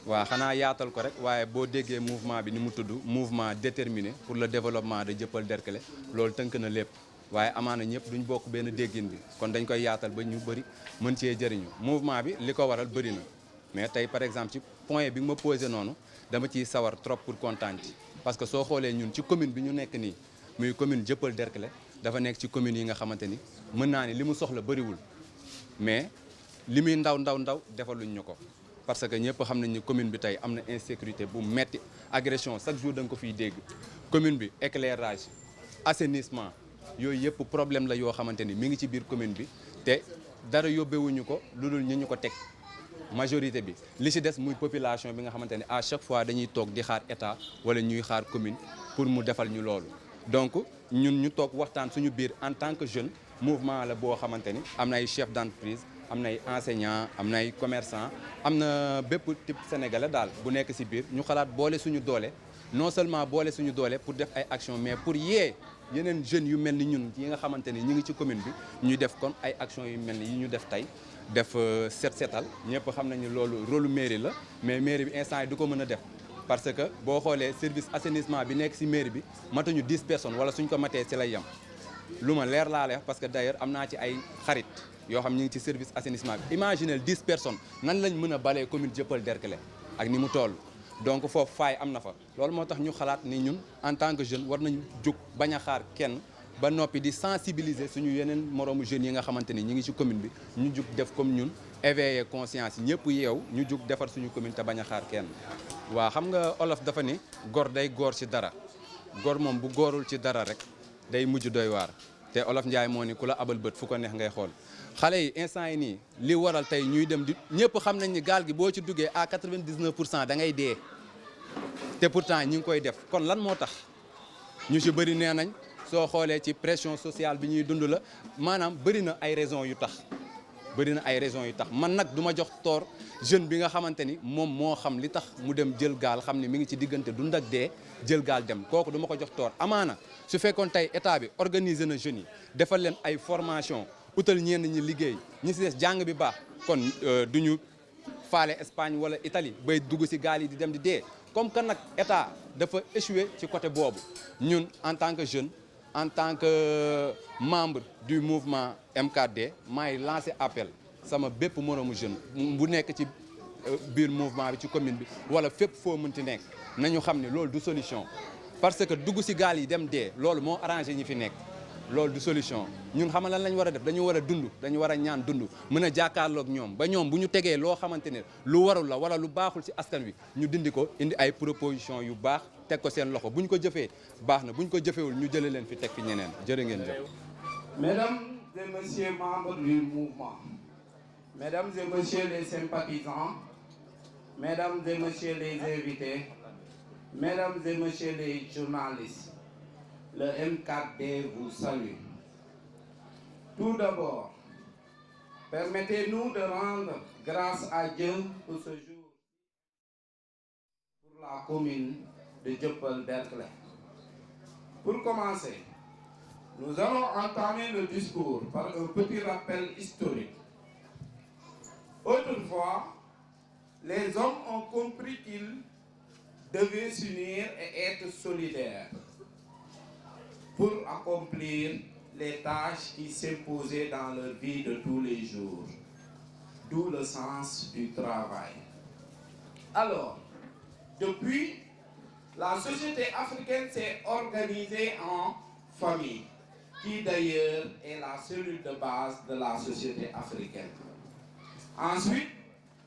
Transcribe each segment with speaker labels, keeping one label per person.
Speaker 1: waaw xanaa yaatal ko rek waaye boo déggee mouvement bi ni mu tudd mouvement déterminé pour le développement de Dieuppeul-Derklé loolu tënk na lépp waaye amaana ñëpp duñ bokk benn déggin bi kon dañ koy yaatal ba ñu bëri mën cee jëriñu mouvement bi li ko waral bëri na mais tey par exemple ci point bi nga ma posé noonu dama ciy sawar trop pour kontaan ci parce que soo xoolee ñun ci commune bi ñu nekk nii muy commune Dieuppeul-Derklé dafa nekk ci commune yi nga xamante ni mën naa ni li mu soxla bëriwul mais li muy ndaw defaluñ ñu ko parce que ñëpp xam nañ ni commune bi tey am na insécurité bu metti agression chaque jour da nga ko fiy dégg commune bi éclairage assainissement yooyu yëpp problème la yoo xamante ni mi ngi ci biir commune bi te dara yóbbewuñu ko lu dul ñu ko teg majorité bi li ci des muy population bi nga xamante ni à chaque fois dañuy toog di xaar état wala ñuy xaar commune pour mu defal ñu loolu donc ñun ñu toog waxtaan suñu biir en tant que jeune mouvement la boo xamante ni am na ay chef d'entreprise am na ay enseignants am na ay commerçants am na bépp type sénégalais daal bu nekk ci biir ñu xalaat boole suñu doole non seulement boole suñu doole pour def ay actions mais pour yee yeneen jeunes yu mel ni ñun yi nga xamante ni ñu ngi ci commune bi ñuy def kon ay actions yu mel ni yi ñu def tey def setal ñëpp xam nañu loolu rôle mairie la mais mairie bi instant yi du ko mën a def parce que boo xoolee service assainissement bi nekk ci mairie bi matuñu 10 personnes wala suñ ko matee ci lay yem lu ma leer laa lay wax parce que d'ailleurs am naa ci ay xarit yoo xam ñu ngi ci service assainissement bi imaginez 10 personnes nan lañ mën a balee commune Dieuppeul-Derklé ak ni mu toll donc foofu faay am na fa loolu moo tax ñu xalaat ni ñun en tant que jeune war nañu jóg bañ a xaar kenn ba noppi di sensibiliser suñu yeneen moroomu jeunes yi nga xamante ni ñu ngi ci commune bi ñu jug def comme ñun éveiller conscience ñëpp yeew ñu jug defar suñu commune te bañ a xaar kenn waaw xam nga olof dafa ni gor day góor ci dara gor moom bu góorul ci dara rek day mujj doy waar te olof Njaay moo ni ku la abal bët fu ko neex ngay xool xale yi instant yi nii li waral tey ñuy dem di ñëpp xam nañ ni gaal gi boo ci duggee à 99% da ngay dee te pourtant ñi ngi koy def kon lan moo tax ñu ci bëri nee nañ soo xoolee ci pression sociale bi ñuy dund la maanaam bëri na ay raisons yu tax man nag du ma jox tort jeune bi nga xamante ni moom moo xam li tax mu dem jël gaal xam ne mi ngi ci diggante dund ak dee jël gaal dem kooku du ma ko jox tort amaana su fekkoon tey état bi organiser na jeunes yi defal leen ay formation utal ñenn ñi liggéey ñi si des jàng bi baax kon du ñu faale Espagne wala Italie bay dugg si gaal yi di dem di dee comme que nag état dafa échoué ci côté boobu ñun en tant que jeune en tant que membre du mouvement M4D maay lancé appel sama bépp moroomu jeune bu nekk ci biir mouvement bi ci commune bi wala fépp foo mënti nekk nañu xam ne loolu du solution parce que dugg si gaal yi dem dee loolu moo arrangé ñi fi nekk loolu du solution ñun xam lan lañ war a def dañu war a dund dañu war a ñaan dund mën a jàkkaarloog ñoom ba ñoom bu ñu tegee loo xamante ne lu warul la wala lu baaxul ci askan wi ñu dindi ko indi ay proposition yu baax teg ko seen loxo bu ñu ko jëfee baax na bu ñu ko jëfewul ñu jëlee leen fi teg fi ñeneen jërë ngeen jëf.
Speaker 2: Mesdames et messieurs membres du mouvement, mesdames et messieurs les sympathisants, mesdames et messieurs les invités, mesdames et messieurs les journalistes, le M4D vous salue. Tout d'abord, permettez-nous de rendre grâce à Dieu pour ce jour, pour la commune de Dieuppeul-Derklé. Pour commencer, nous allons entamer le discours par un petit rappel historique. Autrefois, les hommes ont compris qu'ils devaient s'unir et être solidaires pour accomplir les tâches qui s'imposaient dans leur vie de tous les jours, d'où le sens du travail. Alors, depuis, la société africaine s'est organisée en famille, qui d'ailleurs est la cellule de base de la société africaine. Ensuite,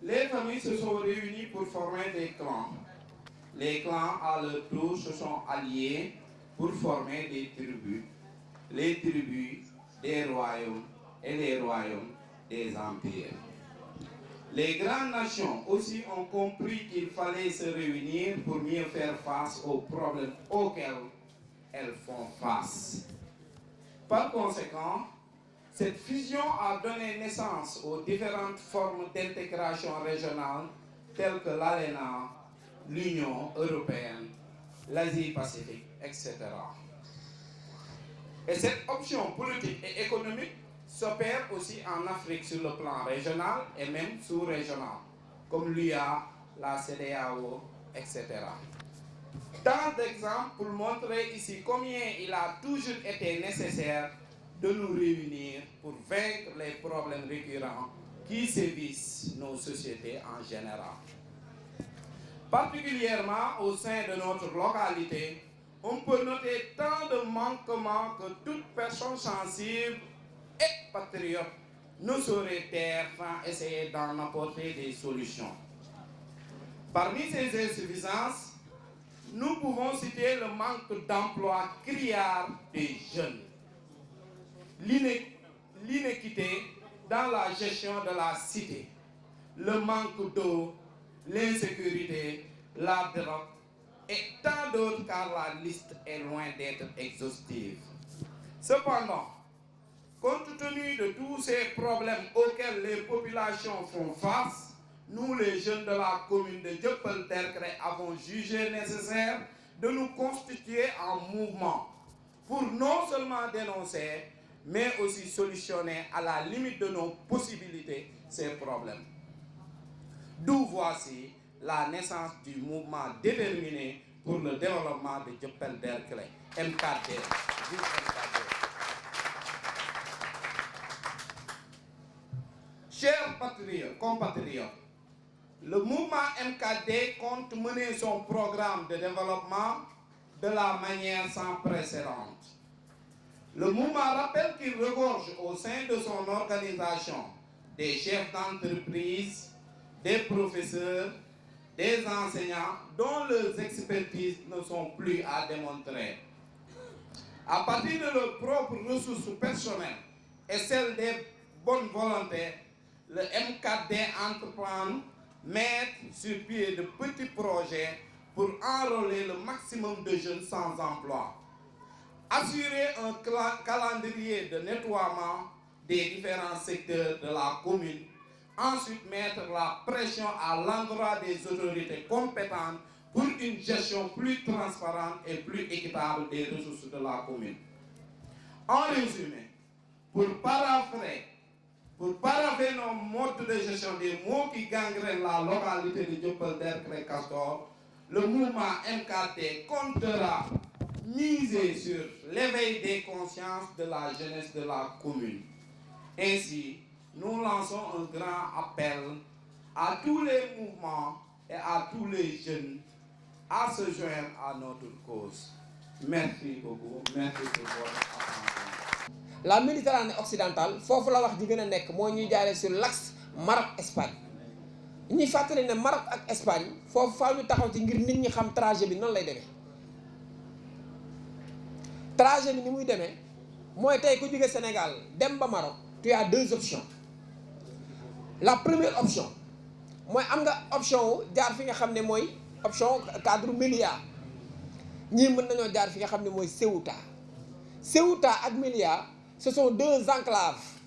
Speaker 2: les familles se sont réunies pour former des clans. Les clans, à leur tour, se sont alliés pour former des tribus. Les tribus des royaumes et les royaumes des empires. Les grandes nations aussi ont compris qu'il fallait se réunir pour mieux faire face aux problèmes auxquels elles font face. Par conséquent, cette fusion a donné naissance aux différentes formes d'intégration régionale telles que l'ALENA, l'Union européenne, l'Asie-Pacifique, etc. Et cette option politique et économique s'opère aussi en Afrique sur le plan régional et même sous-régional, comme l'UA, la CEDEAO, etc. Tant d'exemples pour montrer ici combien il a toujours été nécessaire de nous réunir pour vaincre les problèmes récurrents qui sévissent nos sociétés en général. Particulièrement au sein de notre localité, on peut noter tant de manquements que toute personne sensible et patriote ne saurait taire sans essayer d'en apporter des solutions. Parmi ces insuffisances, nous pouvons citer le manque d'emploi criard des jeunes, l'inéquité dans la gestion de la cité, le manque d'eau, l'insécurité, la drogue et tant d'autres car la liste est loin d'être exhaustive. Cependant, compte tenu de tous ces problèmes auxquels les populations font face, nous les jeunes de la commune de Dieuppeul-Derklé avons jugé nécessaire de nous constituer en mouvement pour non seulement dénoncer, mais aussi solutionner à la limite de nos possibilités ces problèmes. D'où voici la naissance du mouvement déterminé pour le développement de Dieuppeul-Derklé, MKD. Chers compatriotes, le mouvement MKD compte mener son programme de développement de la manière sans précédent. Le mouvement rappelle qu'il regorge au sein de son organisation des chefs d'entreprise, des professeurs, des enseignants dont leurs expertises ne sont plus à démontrer. À partir de leurs propres ressources personnelles et celles des bonnes volontés, le MKD entreprend mettre sur pied de petits projets pour enrôler le maximum de jeunes sans emploi, assurer un calendrier de nettoiement des différents secteurs de la commune, ensuite mettre la pression à l'endroit des autorités compétentes pour une gestion plus transparente et plus équitable des ressources de la commune. En résumé, pour paraphrer nos modes de gestion des maux qui gangrènent la localité de Dieuppeul-Derklé-Castor, le mouvement MKD comptera miser sur l'éveil des consciences de la jeunesse de la commune. Ainsi, nous lançons un grand appel à tous les mouvements et à tous les jeunes à se joindre à notre cause. Merci beaucoup. Merci pour votre attention.
Speaker 3: La Méditerranée occidentale, foofu la wax di gën a nekk mooy ñuy jaaree sur l'axe Maroc-Espagne ñuy fàttali ne Maroc ak Espagne foofu faaw ñu taxaw ci ngir nit ñi xam trajet bi noonu lay demee. Trajet bi ni muy demee mooy tey ku jóge Sénégal dem ba Maroc tu as deux options. La première option mooy am nga option wu jaar fi nga xam ne mooy option cadre Melilla ñii mën nañoo jaar fi nga xam ne mooy Ceuta. Ceuta ak Melilla ce sont deux enclaves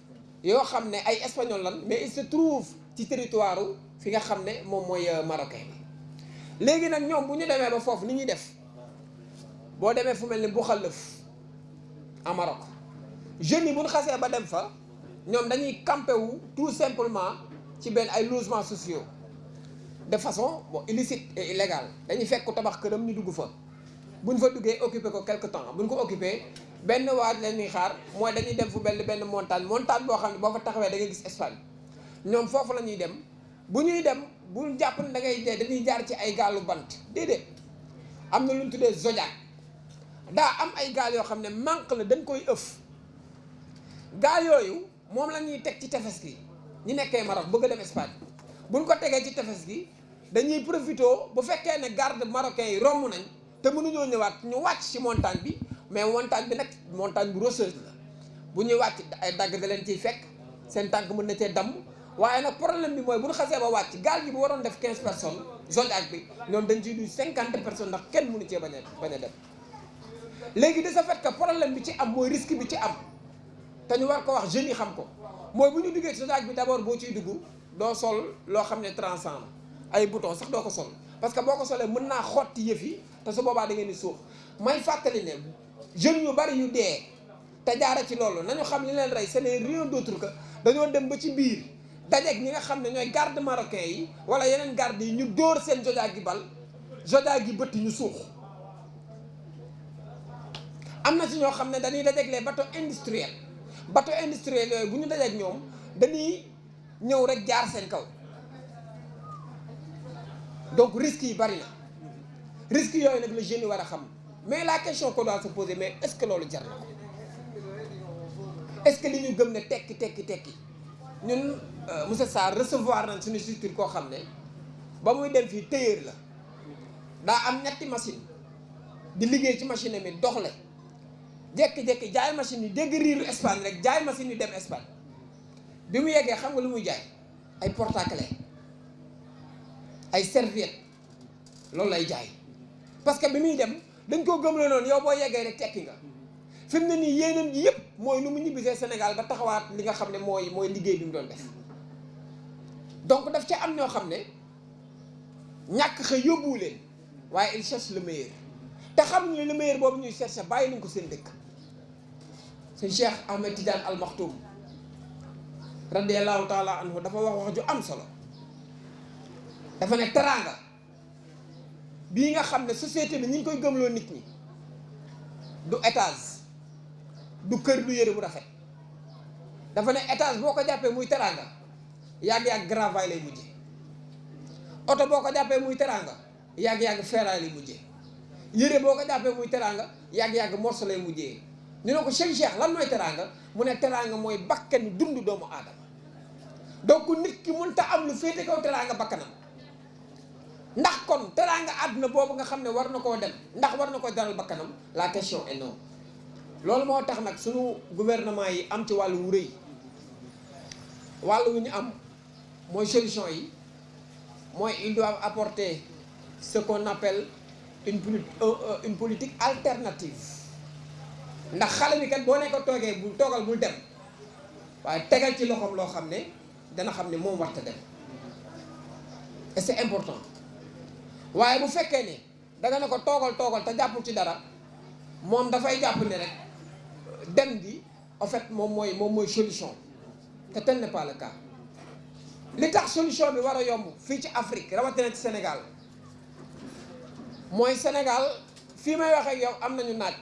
Speaker 3: yoo xam ne ay espagnol lan mais il se trouve ci territoire fi nga xam ne moom mooy marocain bi. léegi nag ñoom bu ñu demee ba foofu ni ñuy def boo demee fu mel ni Bouxalef en Maroc jeunes yi bu ñu xasee ba dem fa ñoom dañuy campé wu tout simplement ci benn ay logements sociaux de façon illicite et illégale dañuy fekk ko tabax këram ñu dugg fa. bu ñu fa duggee occupé ko quelque temps bu ñu ko occupé benn waaj la ñuy xaar mooy dañuy dem fu benn montagne boo xam ne boo fa taxawee da ngay gis Espagne ñoom foofu la ñuy dem bu ñuy dem bu ñu jàpp ne da ngay dee dañuy jaar ci ay gaalu bant déedéet am na lu ñu tuddee zodiac daa am ay gaal yoo xam ne manque la dañ koy ëf gaal yooyu moom la ñuy teg ci tefes gi ñu nekkee Maroc bëgg a dem Espagne bu ñu ko tegee ci tefes gi dañuy profité bu fekkee ne garde marocain yi romb nañ. te mënuñoo ñëwaat ñu wàcc ci montagne bi mais montagne bi nag montagne bu rocheuse la bu ñuy wàcc ay dagg da leen ciy fekk seen tànk mën na cee damm waaye nag problème bi mooy bu ñu xasee ba wàcc gaal gi bu waroon def 15 personnes Zodiac bi ñoom dañ ciy duy 50 personnes ndax kenn mënu cee bañ a dem. léegi de ce fait que problème bi ci am mooy risque bi ci am te ñu war ko wax jeunes yi xam ko mooy bu ñu duggee ci Zodiac bi d'abord boo ciy dugg doo sol loo xam ne transparent ay boutons sax doo ko sol parce que boo ko solee mën naa xotti yëf yi. te su boobaa da ngeen di suux may fàttali ne jeunes yu bari yu dee te jaara ci loolu nañu xam li leen rey ce n'est rien d'autre que dañoo dem ba ci biir dajeeg ñi nga xam ne ñooy garde marocain yi wala yeneen garde yi ñu dóor seen jojaag gi bal jojaag gi bëtt ñu suux. am na ci ñoo xam ne dañuy dajeeg les bateaux industriels yooyu bu ñu dajeeg ñoom dañuy ñëw rek jaar seen kaw. donc risques yi bari na risques yooyu nag la jeunes yi war a xam mais la question qu'on doit se poser mais est-ce que loolu jar na ko est-ce que li ñu gëm ne tekki ñun monsieur Sarr recevoir nañ suñu structure koo xam ne ba muy dem fii tailleur la daa am ñetti machine di liggéey ci machine mi doxle jékki-jékki jaay machine yi dégg riiru Espagne rek jaay machine yi dem Espagne bi mu yeggee xam nga lu muy jaay ay porte-clés ay serviette loolu lay jaay parce que bi muy dem dañ koo gëm la noonu yow boo yeggee rek tekki nga fi mu ne nii yéenam ji yëpp mooy nu mu ñibbisee Sénégal ba taxawaat li nga xam ne mooy liggéey bi mu doon def donc daf ci am ñoo xam ne ñàkk xëy yóbbuwu leen waaye il cherche le meilleur te xam ne le meilleur boobu ñuy cherche bàyyi nañ ko seen dëkk sëñ Cheikh Ahmed Tidiane Al Maktoum radiyallahu taala anhu dafa wax ju am solo dafa ne teraanga bii nga xam ne société bi ñu ngi koy gëmloo nit ñi du étage du kër du yëre bu rafet dafa ne étage boo ko jàppee muy teraanga yàgg-yàgg gravaay lay mujje oto boo ko jàppee muy teraanga yàgg-yàgg ferraille lay mujje yëre boo ko jàppee muy teraanga yàgg-yàgg morceau lay mujjee ñu ne ko Cheikh lan mooy teraanga mu ne teraanga mooy bakkani dund doomu aadama donc nit ki mënta am lu féete kaw teraanga bakkanam ndax kon teraanga àdduna boobu nga xam ne war na koo dem ndax war na ko jaral bakkanam la question est non loolu moo tax nag sunu gouvernement yi am ci wàllu wu rëy wàllu wu ñu am mooy solution yi mooy ils doivent apporter ce qu'on appelle une politique alternative ndax xale bi kat boo ne ko toogee bul toogal bul dem waaye tegal ci loxoom loo xam ne dana xam ne moom warta dem et c'est important waaye bu fekkee ne danga ne ko toogal te jàppul ci dara moom dafay jàpp ne rek dem bi en fait moom mooy solution te tel n'est pas le cas li tax solution bi war a yomb fii ci Afrique rawatina ci Sénégal mooy Sénégal fii may wax ak yow am nañu naaj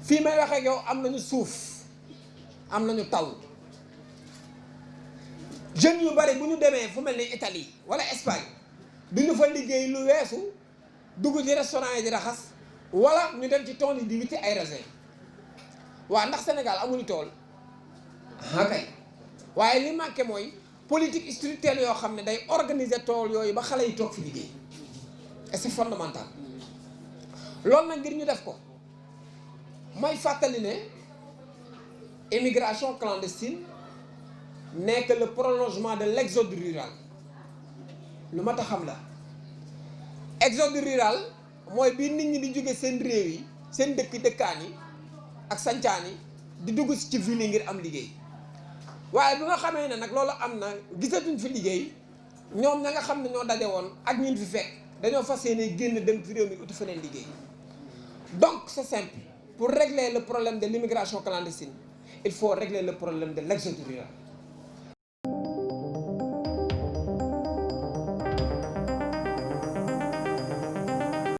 Speaker 3: fii may wax ak yow am nañu suuf am nañu taw jeunes yu bari bu ñu demee fu mel ni Italie wala Espagne du ñu fa liggéey lu weesu dugg ci restaurant yi di raxas wala ñu dem ci tool yi di witti ay raisin waa ndax Sénégal amuñu tool kay waaye li manqué mooy politique structurelle yoo xam ne day organiser tool yooyu ba xale yi toog fi liggéey et c'est fondamental loolu nag ngir ñu def ko may fàttali ne immigration clandestine n'est que le prolongement de l'exode rural lu mat a xam la exode rural mooy bi nit ñi di jóge seen réew yi seen dëkkaan yi ak sancaan yi di dugg ci ville yi ngir am liggéey waaye bi nga xamee ne nag loolu am na gisatuñ fi liggéey ñoom ña nga xam ne ñoo daje woon ak ñin fi fekk dañoo fas yéene génn dem ci réew mi uti feneen liggéey donc c'est simple pour régler le problème de l'immigration clandestine il faut régler le problème de l'exode rural